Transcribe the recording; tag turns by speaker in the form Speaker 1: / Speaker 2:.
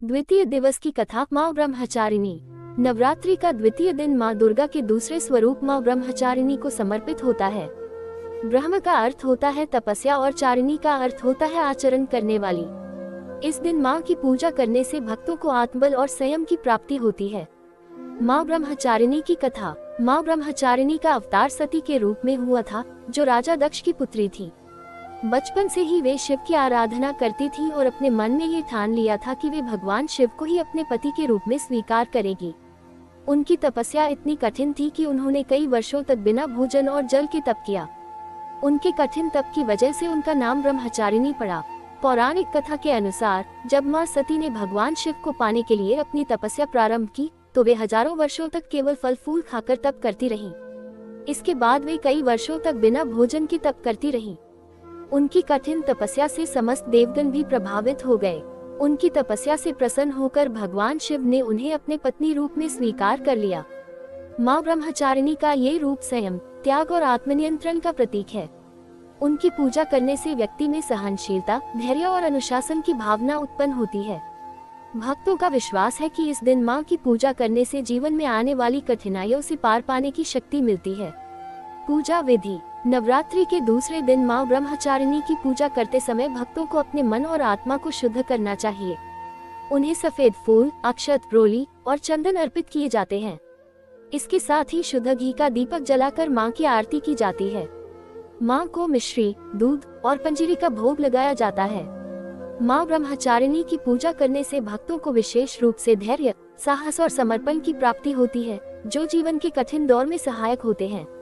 Speaker 1: द्वितीय दिवस की कथा। माँ ब्रह्मचारिणी। नवरात्रि का द्वितीय दिन माँ दुर्गा के दूसरे स्वरूप माँ ब्रह्मचारिणी को समर्पित होता है। ब्रह्म का अर्थ होता है तपस्या और चारिणी का अर्थ होता है आचरण करने वाली। इस दिन माँ की पूजा करने से भक्तों को आत्मबल और संयम की प्राप्ति होती है। माँ ब्रह्मचारिणी की कथा। माँ ब्रह्मचारिणी का अवतार सती के रूप में हुआ था, जो राजा दक्ष की पुत्री थी। बचपन से ही वे शिव की आराधना करती थी और अपने मन में ये ठान लिया था कि वे भगवान शिव को ही अपने पति के रूप में स्वीकार करेगी। उनकी तपस्या इतनी कठिन थी कि उन्होंने कई वर्षों तक बिना भोजन और जल के तप किया। उनके कठिन तप की वजह से उनका नाम ब्रह्मचारिणी पड़ा। पौराणिक कथा के अनुसार जब माँ सती ने भगवान शिव को पाने के लिए अपनी तपस्या प्रारंभ की, तो वे हजारों वर्षों तक केवल फल फूल खाकर तप करती रहीं। इसके बाद वे कई वर्षों तक बिना भोजन के तप करती रहीं। उनकी कठिन तपस्या से समस्त देवगण भी प्रभावित हो गए। उनकी तपस्या से प्रसन्न होकर भगवान शिव ने उन्हें अपने पत्नी रूप में स्वीकार कर लिया। माँ ब्रह्मचारिणी का ये रूप संयम, त्याग और आत्मनियंत्रण का प्रतीक है। उनकी पूजा करने से व्यक्ति में सहनशीलता, धैर्य और अनुशासन की भावना उत्पन्न होती है। भक्तों का विश्वास है कि इस दिन माँ की पूजा करने से जीवन में आने वाली कठिनाइयों से पार पाने की शक्ति मिलती है। पूजा विधि। नवरात्रि के दूसरे दिन माँ ब्रह्मचारिणी की पूजा करते समय भक्तों को अपने मन और आत्मा को शुद्ध करना चाहिए। उन्हें सफेद फूल, अक्षत, रोली और चंदन अर्पित किए जाते हैं। इसके साथ ही शुद्ध घी का दीपक जलाकर माँ की आरती की जाती है। माँ को मिश्री, दूध और पंजीरी का भोग लगाया जाता है। माँ ब्रह्मचारिणी की पूजा करने से भक्तों को विशेष रूप से धैर्य, साहस और समर्पण की प्राप्ति होती है, जो जीवन के कठिन दौर में सहायक होते हैं।